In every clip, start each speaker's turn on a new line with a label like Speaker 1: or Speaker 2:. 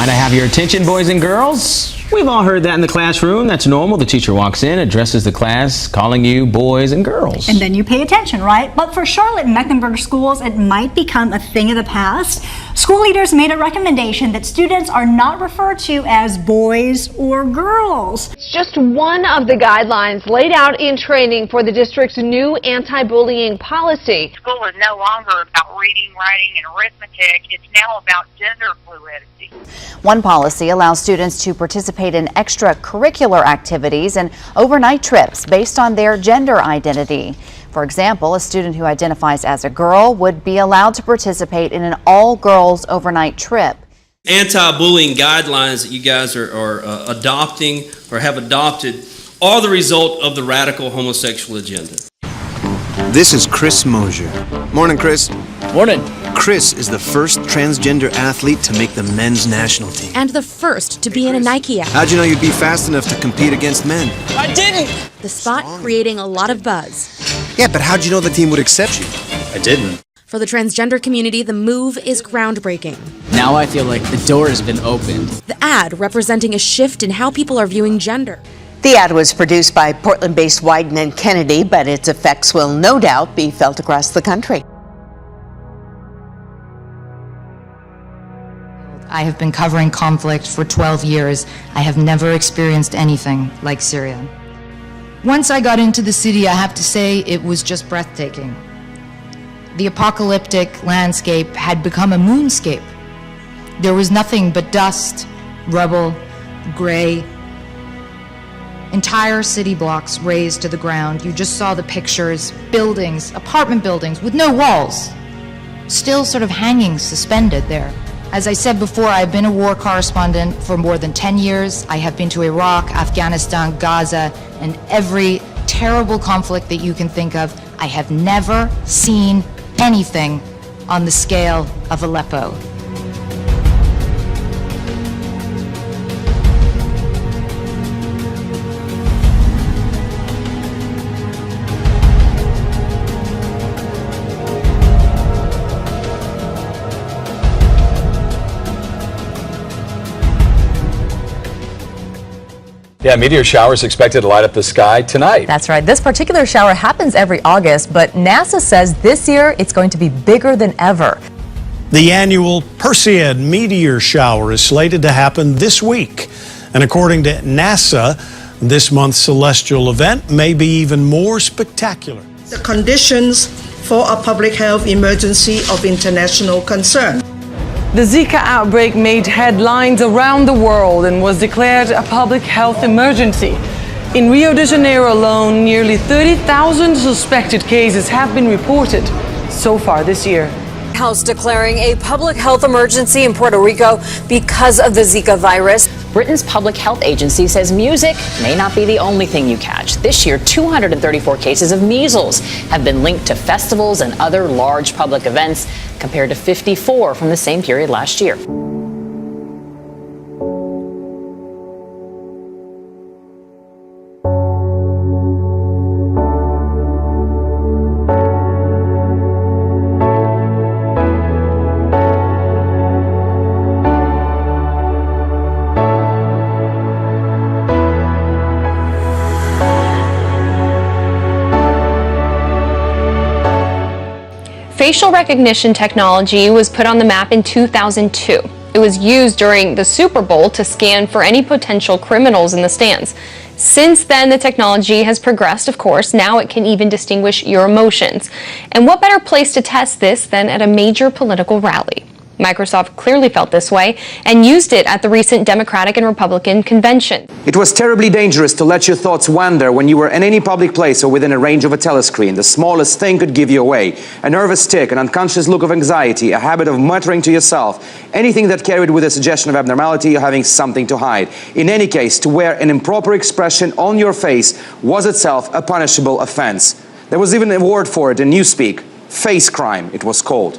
Speaker 1: Might I have your attention, boys and girls? We've all heard that in the classroom. That's normal. The teacher walks in, addresses the class, calling you boys and girls.
Speaker 2: And then you pay attention, right? But for Charlotte and Mecklenburg schools, it might become a thing of the past. School leaders made a recommendation that students are not referred to as boys or girls.
Speaker 3: It's just one of the guidelines laid out in training for the district's new anti-bullying policy.
Speaker 4: School is no longer about reading, writing, and arithmetic. It's now about gender fluidity.
Speaker 5: One policy allows students to participate in extracurricular activities and overnight trips based on their gender identity. For example, a student who identifies as a girl would be allowed to participate in an all-girls overnight trip.
Speaker 6: Anti-bullying guidelines that you guys are adopting or have adopted are the result of the radical homosexual agenda.
Speaker 7: This is Chris Mosier. Morning, Chris.
Speaker 1: Morning.
Speaker 7: Chris is the first transgender athlete to make the men's national team.
Speaker 8: And the first to be in a Nike ad.
Speaker 7: How'd you know you'd be fast enough to compete against men?
Speaker 1: I didn't!
Speaker 8: The spot creating a lot of buzz.
Speaker 7: Yeah, but how'd you know the team would accept you?
Speaker 1: I didn't.
Speaker 8: For the transgender community, the move is groundbreaking.
Speaker 1: Now I feel like the door has been opened.
Speaker 8: The ad representing a shift in how people are viewing gender.
Speaker 9: The ad was produced by Portland-based Wieden & Kennedy, but its effects will no doubt be felt across the country.
Speaker 10: I have been covering conflict for 12 years. I have never experienced anything like Syria. Once I got into the city, I have to say it was just breathtaking. The apocalyptic landscape had become a moonscape. There was nothing but dust, rubble, gray. Entire city blocks razed to the ground. You just saw the pictures, buildings, apartment buildings with no walls, still sort of hanging suspended there. As I said before, I've been a war correspondent for more than 10 years. I have been to Iraq, Afghanistan, Gaza, and every terrible conflict that you can think of. I have never seen anything on the scale of Aleppo.
Speaker 11: Yeah, meteor showers expected to light up the sky tonight.
Speaker 12: That's right. This particular shower happens every August, but NASA says this year it's going to be bigger than ever.
Speaker 13: The annual Perseid meteor shower is slated to happen this week. And according to NASA, this month's celestial event may be even more spectacular.
Speaker 14: The conditions for a public health emergency of international concern.
Speaker 15: The Zika outbreak made headlines around the world and was declared a public health emergency. In Rio de Janeiro alone, nearly 30,000 suspected cases have been reported so far this year.
Speaker 16: House declaring a public health emergency in Puerto Rico because of the Zika virus.
Speaker 17: Britain's public health agency says music may not be the only thing you catch. This year, 234 cases of measles have been linked to festivals and other large public events, compared to 54 from the same period last year.
Speaker 3: Facial recognition technology was put on the map in 2002. It was used during the Super Bowl to scan for any potential criminals in the stands. Since then, the technology has progressed, of course. Now it can even distinguish your emotions. And what better place to test this than at a major political rally? Microsoft clearly felt this way and used it at the recent Democratic and Republican convention.
Speaker 18: It was terribly dangerous to let your thoughts wander when you were in any public place or within a range of a telescreen. The smallest thing could give you away. A nervous tic, an unconscious look of anxiety, a habit of muttering to yourself, anything that carried with a suggestion of abnormality or having something to hide. In any case, to wear an improper expression on your face was itself a punishable offense. There was even a word for it in Newspeak. Face crime, it was called.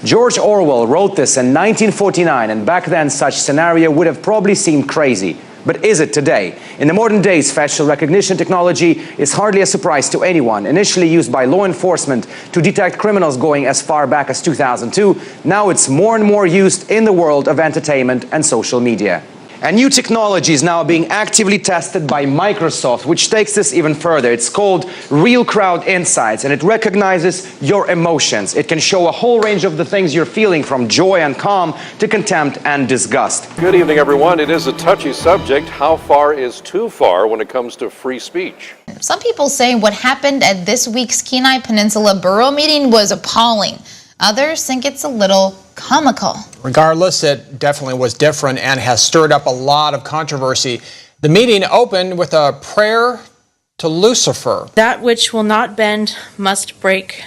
Speaker 18: George Orwell wrote this in 1949, and back then such scenario would have probably seemed crazy. But is it today? In the modern days, facial recognition technology is hardly a surprise to anyone. Initially used by law enforcement to detect criminals going as far back as 2002, now it's more and more used in the world of entertainment and social media. And new technology is now being actively tested by Microsoft, which takes this even further. It's called Real Crowd Insights, and it recognizes your emotions. It can show a whole range of the things you're feeling, from joy and calm to contempt and disgust.
Speaker 19: Good evening, everyone. It is a touchy subject. How far is too far when it comes to free speech?
Speaker 20: Some people say what happened at this week's Kenai Peninsula Borough meeting was appalling. Others think it's a little comical.
Speaker 21: Regardless, it definitely was different and has stirred up a lot of controversy. The meeting opened with a prayer to Lucifer.
Speaker 22: That which will not bend must break,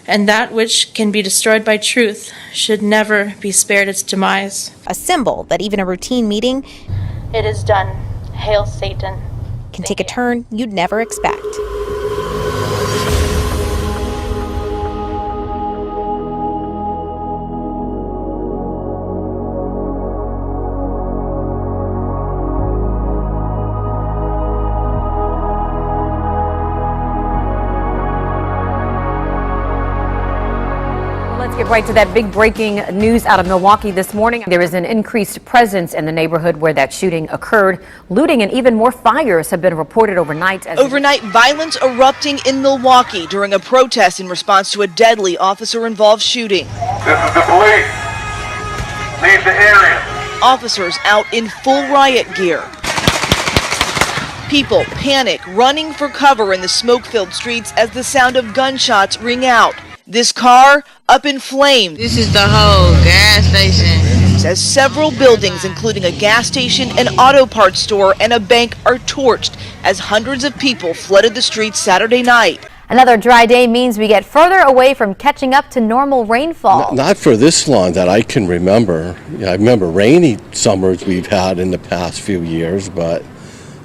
Speaker 22: and that which can be destroyed by truth should never be spared its demise.
Speaker 23: A symbol that even a routine meeting,
Speaker 22: It is done. Hail Satan.
Speaker 23: can take a turn you'd never expect.
Speaker 24: Let's get right to that big breaking news out of Milwaukee this morning. There is an increased presence in the neighborhood where that shooting occurred. Looting and even more fires have been reported overnight.
Speaker 25: Overnight violence erupting in Milwaukee during a protest in response to a deadly officer-involved shooting.
Speaker 26: This is the police. Leave the area.
Speaker 25: Officers out in full riot gear. People panic, running for cover in the smoke-filled streets as the sound of gunshots ring out. This car up in flames.
Speaker 27: This is the whole gas station.
Speaker 25: Says several buildings, including a gas station, an auto parts store, and a bank, are torched as hundreds of people flooded the streets Saturday night.
Speaker 24: Another dry day means we get further away from catching up to normal rainfall.
Speaker 28: Not for this long that I can remember. I remember rainy summers we've had in the past few years, but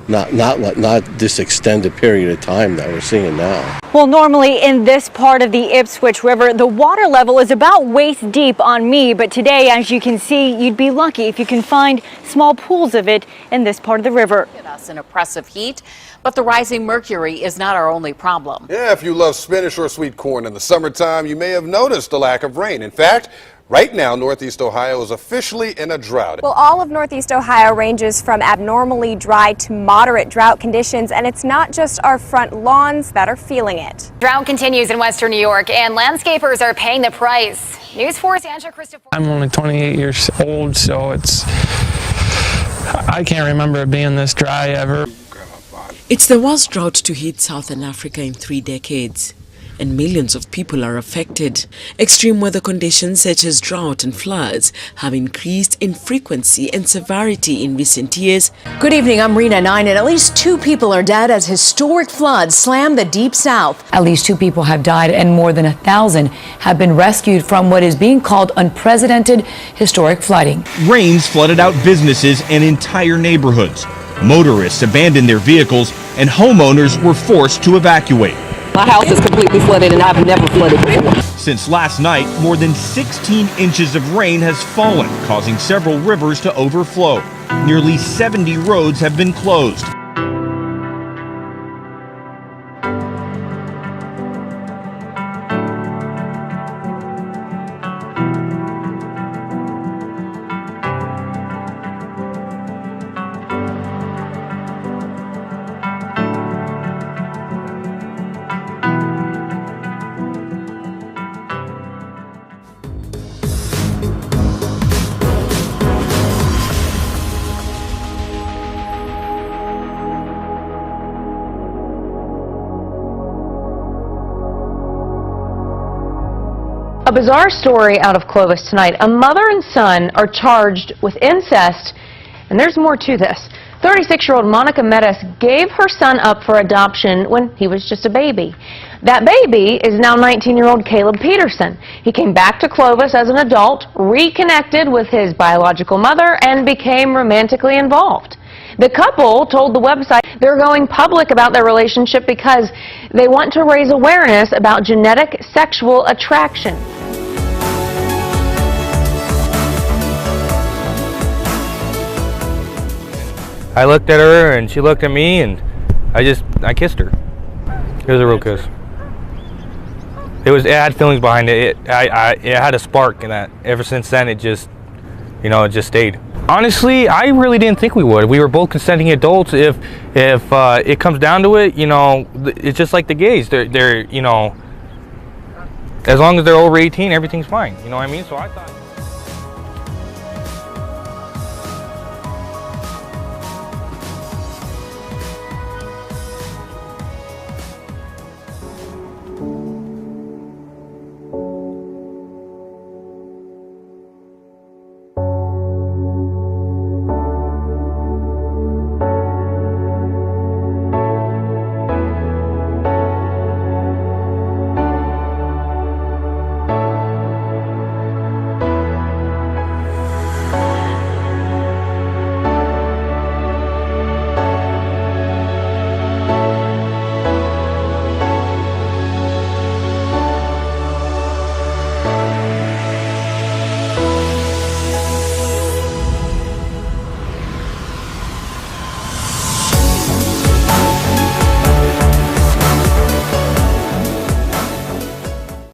Speaker 28: not this extended period of time that we're seeing now.
Speaker 24: Well, normally in this part of the Ipswich River, the water level is about waist deep on me, but today, as you can see, you'd be lucky if you can find small pools of it in this part of the river.
Speaker 17: Us in oppressive heat, but the rising mercury is not our only problem.
Speaker 19: Yeah, if you love spinach or sweet corn in the summertime, you may have noticed the lack of rain. In fact, right now, Northeast Ohio is officially in a drought.
Speaker 29: Well, all of Northeast Ohio ranges from abnormally dry to moderate drought conditions, and it's not just our front lawns that are feeling it.
Speaker 24: Drought continues in western New York, and landscapers are paying the price. News 4's Angela Christopher.
Speaker 30: I'm only 28 years old, so I can't remember it being this dry ever.
Speaker 31: It's the worst drought to hit southern Africa in 3 decades, and millions of people are affected. Extreme weather conditions such as drought and floods have increased in frequency and severity in recent years.
Speaker 32: Good evening, I'm Rena 9, and at least 2 people are dead as historic floods slam the Deep South.
Speaker 12: At least 2 people have died and more than 1,000 have been rescued from what is being called unprecedented historic flooding.
Speaker 33: Rains flooded out businesses and entire neighborhoods. Motorists abandoned their vehicles and homeowners were forced to evacuate.
Speaker 34: My house is completely flooded and I've never flooded before.
Speaker 33: Since last night, more than 16 inches of rain has fallen, causing several rivers to overflow. Nearly 70 roads have been closed.
Speaker 35: A bizarre story out of Clovis tonight. A mother and son are charged with incest, and there's more to this. 36-year-old Monica Medes gave her son up for adoption when he was just a baby. That baby is now 19-year-old Caleb Peterson. He came back to Clovis as an adult, reconnected with his biological mother, and became romantically involved. The couple told the website they're going public about their relationship because they want to raise awareness about genetic sexual attraction.
Speaker 1: I looked at her and she looked at me, and I kissed her. It was a real kiss. It had feelings behind it. It had a spark in that. Ever since then, it just stayed. Honestly, I really didn't think we would. We were both consenting adults. If it comes down to it, it's just like the gays. They're as long as they're over 18, everything's fine. You know what I mean? So I thought.